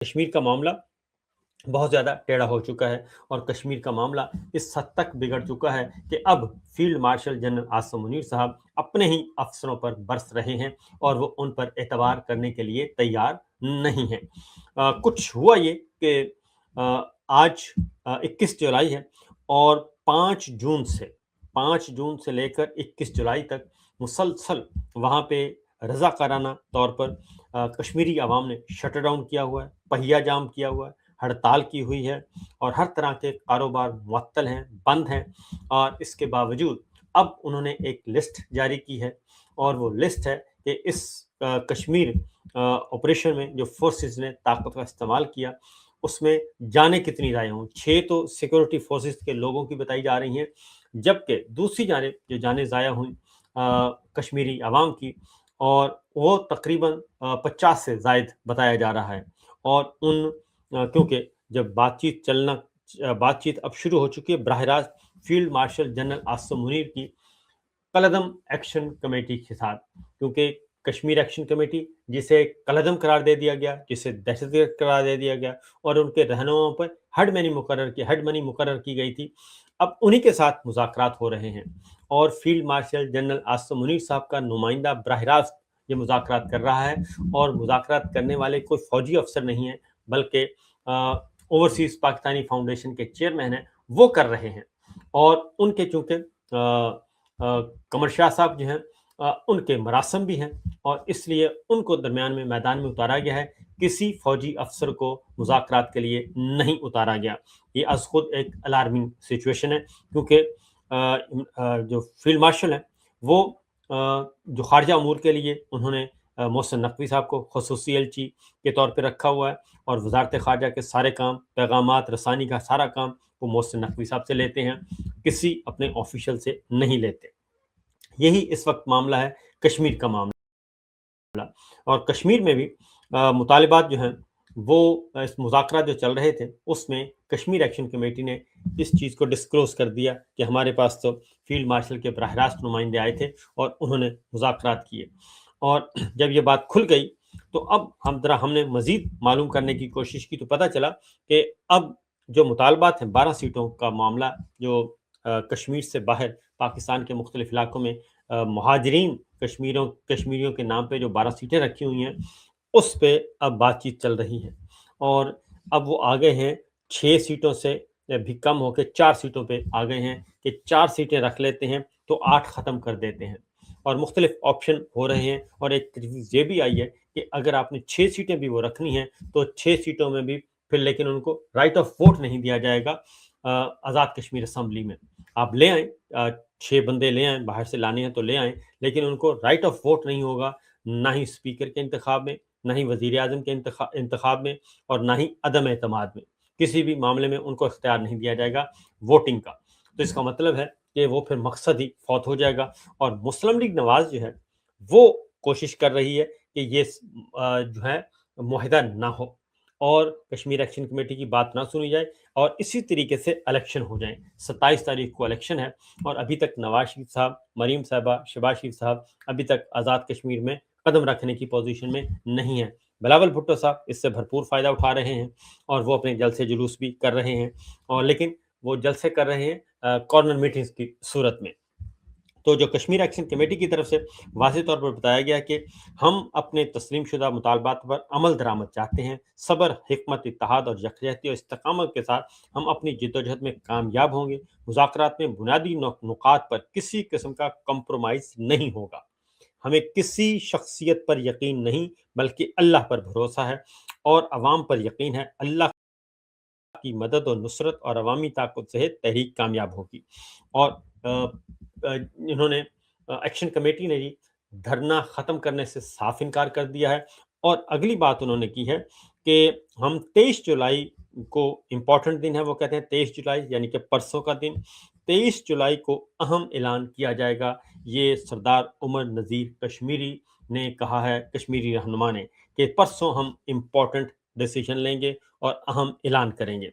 کشمیر کا معاملہ بہت زیادہ ٹیڑھا ہو چکا ہے اور کشمیر کا معاملہ اس حد تک بگڑ چکا ہے کہ اب field marshal general Asim Munir صاحب اپنے ہی افسروں پر برس رہے ہیں اور وہ ان پر اعتبار کرنے کے لیے تیار نہیں ہیں۔ کچھ ہوا یہ کہ آج 21 جولائی ہے اور 5 جون سے لے کر 21 جولائی تک مسلسل وہاں پہ رضاکارانہ طور پر کشمیری عوام نے شٹ ڈاؤن کیا ہوا ہے، پہیہ جام کیا ہوا ہے، ہڑتال کی ہوئی ہے اور ہر طرح کے کاروبار معطل ہیں، بند ہیں۔ اور اس کے باوجود اب انہوں نے ایک لسٹ جاری کی ہے اور وہ لسٹ ہے کہ اس کشمیر آپریشن میں جو فورسز نے طاقت کا استعمال کیا اس میں جانیں کتنی ضائع ہوں۔ 6 تو سیکورٹی فورسز کے لوگوں کی بتائی جا رہی ہیں، جبکہ دوسری جانب جو جانیں ضائع ہوئیں کشمیری عوام کی، اور وہ تقریباً 50 سے زائد بتایا جا رہا ہے۔ اور ان کیونکہ جب بات چیت اب شروع ہو چکی ہے براہ راست field marshal general Asim Munir کی کالعدم ایکشن کمیٹی کے ساتھ، کیونکہ کشمیر ایکشن کمیٹی جسے کالعدم قرار دے دیا گیا، جسے دہشت گرد قرار دے دیا گیا اور ان کے رہنماؤں پر ہیڈ منی مقرر کی گئی تھی، اب انہی کے ساتھ مذاکرات ہو رہے ہیں اور field marshal general Asim Munir صاحب کا نمائندہ براہ راست یہ مذاکرات کر رہا ہے، اور مذاکرات کرنے والے کوئی فوجی افسر نہیں ہیں بلکہ اوورسیز پاکستانی فاؤنڈیشن کے چیئرمین ہیں، وہ کر رہے ہیں۔ اور ان کے چونکہ قمر شاہ صاحب جو ہیں ان کے مراسم بھی ہیں اور اس لیے ان کو درمیان میں میدان میں اتارا گیا ہے، کسی فوجی افسر کو مذاکرات کے لیے نہیں اتارا گیا۔ یہ از خود ایک الارمنگ سچویشن ہے، کیونکہ جو فیلڈ مارشل ہیں وہ جو خارجہ امور کے لیے انہوں نے محسن نقوی صاحب کو خصوصی ایلچی کے طور پہ رکھا ہوا ہے، اور وزارت خارجہ کے سارے کام، پیغامات رسانی کا سارا کام وہ محسن نقوی صاحب سے لیتے ہیں، کسی اپنے آفیشل سے نہیں لیتے۔ یہی اس وقت معاملہ ہے کشمیر کا معاملہ، اور کشمیر میں بھی مطالبات جو ہیں وہ اس مذاکرات جو چل رہے تھے اس میں کشمیر ایکشن کمیٹی نے اس چیز کو ڈسکلوز کر دیا کہ ہمارے پاس تو فیلڈ مارشل کے براہ راست نمائندے آئے تھے اور انہوں نے مذاکرات کیے۔ اور جب یہ بات کھل گئی تو اب ہم نے مزید معلوم کرنے کی کوشش کی تو پتہ چلا کہ اب جو مطالبات ہیں 12 سیٹوں کا معاملہ، جو کشمیر سے باہر پاکستان کے مختلف علاقوں میں مہاجرین کشمیریوں کے نام پہ جو 12 سیٹیں رکھی ہوئی ہیں اس پہ اب بات چیت چل رہی ہے، اور اب وہ آگے ہیں 6 سیٹوں سے بھی کم ہو کے 4 سیٹوں پہ آگئے ہیں کہ 4 سیٹیں رکھ لیتے ہیں تو 8 ختم کر دیتے ہیں، اور مختلف آپشن ہو رہے ہیں۔ اور ایک چیز یہ بھی آئی ہے کہ اگر آپ نے 6 سیٹیں بھی وہ رکھنی ہیں تو 6 سیٹوں میں بھی پھر لیکن ان کو رائٹ آف ووٹ نہیں دیا جائے گا آزاد کشمیر اسمبلی میں۔ آپ لے آئیں 6 بندے لے آئیں، باہر سے لانے ہیں تو لے آئیں، لیکن ان کو رائٹ آف ووٹ نہیں ہوگا، نہ ہی اسپیکر کے انتخاب میں، نہ ہی وزیر اعظم کے انتخاب میں، اور نہ ہی عدم اعتماد میں، کسی بھی معاملے میں ان کو اختیار نہیں دیا جائے گا ووٹنگ کا۔ تو اس کا مطلب ہے کہ وہ پھر مقصد ہی فوت ہو جائے گا، اور مسلم لیگ نواز جو ہے وہ کوشش کر رہی ہے کہ یہ جو ہے معاہدہ نہ ہو اور کشمیر ایکشن کمیٹی کی بات نہ سنی جائے، اور اسی طریقے سے الیکشن ہو جائیں۔ 27 تاریخ کو الیکشن ہے اور ابھی تک نواز شریف صاحب، مریم صاحبہ، شہباز شریف صاحب ابھی تک آزاد کشمیر میں قدم رکھنے کی پوزیشن میں نہیں ہیں۔ بلاول بھٹو صاحب اس سے بھرپور فائدہ اٹھا رہے ہیں اور وہ اپنے جلسے جلوس بھی کر رہے ہیں، اور لیکن وہ جلسے کر رہے ہیں کارنر میٹنگز کی صورت میں۔ تو جو کشمیر ایکشن کمیٹی کی طرف سے واضح طور پر بتایا گیا کہ ہم اپنے تسلیم شدہ مطالبات پر عمل درآمد چاہتے ہیں، صبر، حکمت، اتحاد اور یکجہتی اور استقامت کے ساتھ ہم اپنی جدوجہد میں کامیاب ہوں گے۔ مذاکرات میں بنیادی نکات پر کسی قسم کا کمپرومائز نہیں ہوگا۔ ہمیں کسی شخصیت پر یقین نہیں بلکہ اللہ پر بھروسہ ہے، اور عوام پر یقین ہے۔ اللہ کی مدد اور نصرت اور عوامی طاقت سے تحریک کامیاب ہوگی۔ اور انہوں نے ایکشن کمیٹی نے جی دھرنا ختم کرنے سے صاف انکار کر دیا ہے، اور اگلی بات انہوں نے کی ہے کہ ہم 23 جولائی کو امپورٹنٹ دن ہے، وہ کہتے ہیں 23 جولائی یعنی کہ پرسوں کا دن، 23 جولائی کو اہم اعلان کیا جائے گا۔ یہ سردار عمر نذیر کشمیری نے کہا ہے، کشمیری رہنما نے، کہ پرسوں ہم امپورٹنٹ ڈیسیژن لیں گے اور اہم اعلان کریں گے۔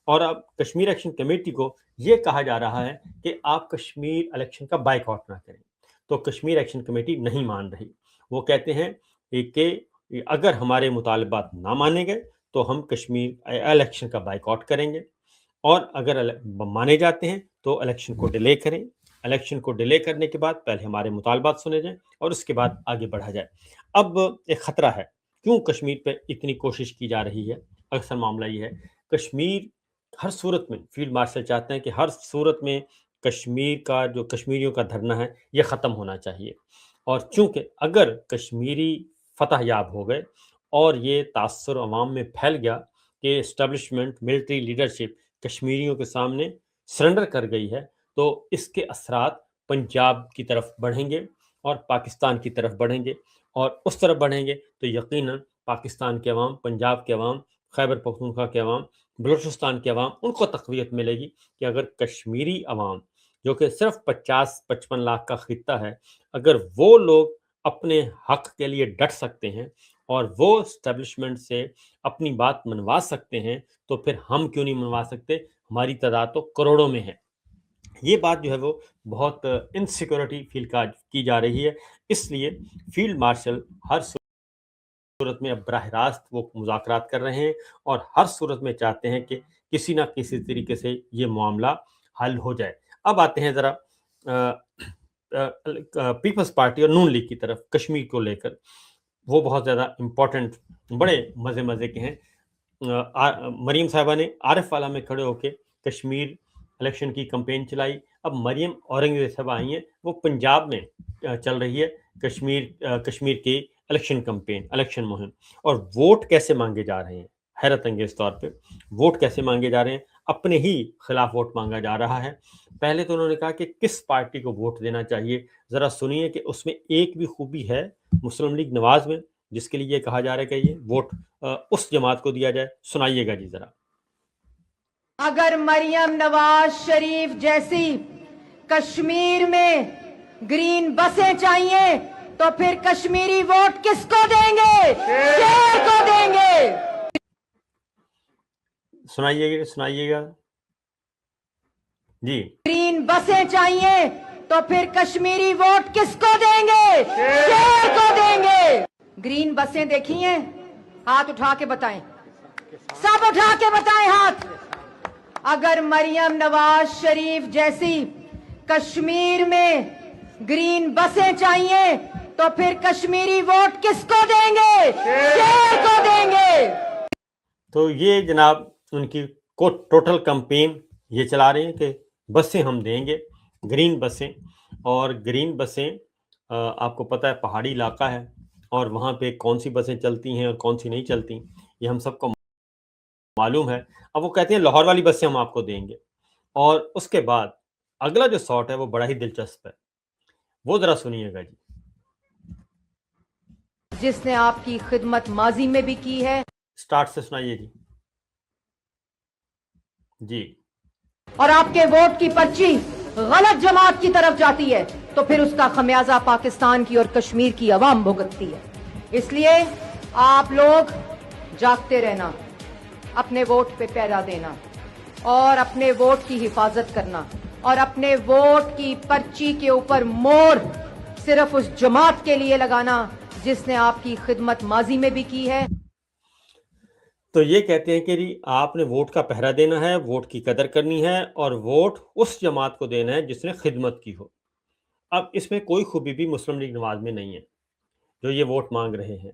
اور اب کشمیر ایکشن کمیٹی کو یہ کہا جا رہا ہے کہ آپ کشمیر الیکشن کا بائیکاٹ نہ کریں، تو کشمیر ایکشن کمیٹی نہیں مان رہی۔ وہ کہتے ہیں کہ اگر ہمارے مطالبات نہ مانے گئے تو ہم کشمیر الیکشن کا بائیکاٹ کریں گے، اور اگر مانے جاتے ہیں تو الیکشن کو ڈیلے کریں۔ الیکشن کو ڈیلے کرنے کے بعد پہلے ہمارے مطالبات سنے جائیں اور اس کے بعد آگے بڑھا جائے۔ اب ایک خطرہ ہے، کیوں کشمیر پہ اتنی کوشش کی جا رہی ہے؟ اکثر معاملہ یہ ہے، کشمیر ہر صورت میں فیلڈ مارشل چاہتے ہیں کہ ہر صورت میں کشمیر کا جو کشمیریوں کا دھرنا ہے یہ ختم ہونا چاہیے، اور چونکہ اگر کشمیری فتح یاب ہو گئے اور یہ تاثر عوام میں پھیل گیا کہ اسٹیبلشمنٹ ملٹری لیڈرشپ کشمیریوں کے سامنے سرنڈر کر گئی ہے، تو اس کے اثرات پنجاب کی طرف بڑھیں گے اور پاکستان کی طرف بڑھیں گے، اور اس طرف بڑھیں گے تو یقیناً پاکستان کے عوام، پنجاب کے عوام، خیبر پختونخوا کے عوام، بلوچستان کے عوام، ان کو تقویت ملے گی کہ اگر کشمیری عوام جو کہ صرف 50-55 لاکھ کا خطہ ہے، اگر وہ لوگ اپنے حق کے لیے ڈٹ سکتے ہیں اور وہ اسٹیبلشمنٹ سے اپنی بات منوا سکتے ہیں، تو پھر ہم کیوں نہیں منوا سکتے؟ ہماری تعداد تو کروڑوں میں ہے۔ یہ بات جو ہے وہ بہت انسیکیورٹی فیل کی جا رہی ہے، اس لیے فیلڈ مارشل ہر صورت میں اب براہ راست وہ مذاکرات کر رہے ہیں اور ہر صورت میں چاہتے ہیں کہ کسی نہ کسی طریقے سے یہ معاملہ حل ہو جائے۔ اب آتے ہیں ذرا پیپلز پارٹی اور نون لیگ کی طرف کشمیر کو لے کر، وہ بہت زیادہ امپورٹنٹ، بڑے مزے کے ہیں۔ مریم صاحبہ نے عارف والا میں کھڑے ہو کے کشمیر الیکشن کی کمپین چلائی۔ اب مریم اورنگزیب صاحبہ آئی ہیں، وہ پنجاب میں چل رہی ہے کشمیر کی الیکشن کمپین، الیکشن مہم، اور ووٹ کیسے مانگے جا رہے ہیں، حیرت انگیز طور پہ ووٹ کیسے مانگے جا رہے ہیں، اپنے ہی خلاف ووٹ مانگا جا رہا ہے۔ پہلے تو انہوں نے کہا کہ کس پارٹی کو ووٹ دینا چاہیے، ذرا سنیے کہ اس میں ایک بھی خوبی ہے مسلم لیگ نواز میں جس کے لیے یہ کہا جا رہا ہے کہ یہ ووٹ اس جماعت کو دیا جائے۔ سنائیے گا جی ذرا۔ اگر مریم نواز شریف جیسی کشمیر میں گرین بسیں چاہیے تو پھر کشمیری ووٹ کس کو دیں گے؟ شیر کو دیں گے۔ سنائیے گا جی۔ گرین بسیں چاہیے تو پھر کشمیری ووٹ کس کو دیں گے؟ شیر کو دیں گے۔ گرین بسیں دیکھی ہیں؟ ہاتھ اٹھا کے بتائیں، سب اٹھا کے بتائیں ہاتھ۔ اگر مریم نواز شریف جیسی کشمیر میں گرین بسیں چاہیے تو پھر کشمیری ووٹ کس کو دیں گے؟ شیر کو دیں گے۔ تو یہ جناب ان کی ٹوٹل کمپین یہ چلا رہے ہیں کہ بسیں ہم دیں گے، گرین بسیں، اور گرین بسیں آپ کو پتہ ہے پہاڑی علاقہ ہے اور وہاں پہ کون سی بسیں چلتی ہیں اور کون سی نہیں چلتی یہ ہم سب کو معلوم ہے۔ اب وہ کہتے ہیں لاہور والی بسیں ہم آپ کو دیں گے، اور اس کے بعد اگلا جو ساٹ ہے وہ بڑا ہی دلچسپ ہے، وہ ذرا سنیے گا جی۔ جس نے آپ کی خدمت ماضی میں بھی کی ہے، سٹارٹ سے سنائیے جی۔ اور آپ کے ووٹ کی پرچی غلط جماعت کی طرف جاتی ہے تو پھر اس کا خمیازہ پاکستان کی اور کشمیر کی عوام بھگتتی ہے۔ اس لیے آپ لوگ جاگتے رہنا، اپنے ووٹ پہ پہرا دینا اور اپنے ووٹ کی حفاظت کرنا، اور اپنے ووٹ کی پرچی کے اوپر مور صرف اس جماعت کے لیے لگانا جس نے آپ کی خدمت ماضی میں بھی کی ہے۔ تو یہ کہتے ہیں کہ جی آپ نے ووٹ کا پہرا دینا ہے، ووٹ کی قدر کرنی ہے، اور ووٹ اس جماعت کو دینا ہے جس نے خدمت کی ہو۔ اب اس میں کوئی خوبی بھی مسلم لیگ نواز میں نہیں ہے جو یہ ووٹ مانگ رہے ہیں۔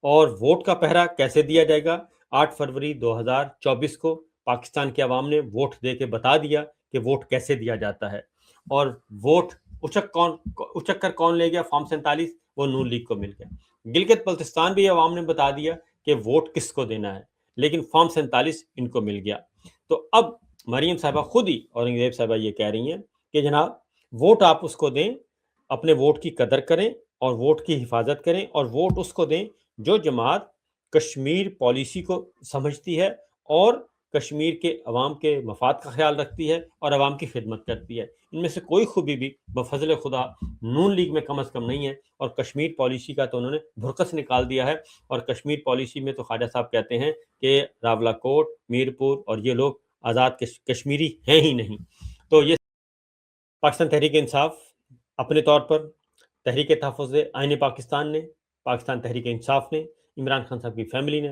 اور ووٹ کا پہرا کیسے دیا جائے گا؟ 8 فروری 2024 کو پاکستان کے عوام نے ووٹ دے کے بتا دیا کہ ووٹ کیسے دیا جاتا ہے، اور ووٹ اچک کر کون لے گیا؟ فارم 47 وہ نون لیگ کو مل گیا۔ گلگت بلتستان بھی عوام نے بتا دیا کہ ووٹ کس کو دینا ہے، لیکن فارم 47 ان کو مل گیا۔ تو اب مریم صاحبہ خود ہی اورنگزیب صاحبہ یہ کہہ رہی ہیں کہ جناب ووٹ آپ اس کو دیں، اپنے ووٹ کی قدر کریں اور ووٹ کی حفاظت کریں، اور ووٹ اس کو دیں جو جماعت کشمیر پالیسی کو سمجھتی ہے اور کشمیر کے عوام کے مفاد کا خیال رکھتی ہے اور عوام کی خدمت کرتی ہے۔ ان میں سے کوئی خوبی بھی بفضل خدا نون لیگ میں کم از کم نہیں ہے، اور کشمیر پالیسی کا تو انہوں نے بھرکس نکال دیا ہے، اور کشمیر پالیسی میں تو خواجہ صاحب کہتے ہیں کہ راولا کوٹ، میرپور اور یہ لوگ آزاد کشمیری ہیں ہی نہیں۔ تو یہ پاکستان تحریک انصاف اپنے طور پر، تحریک تحفظ آئین پاکستان نے، پاکستان تحریک انصاف نے، عمران خان صاحب کی فیملی نے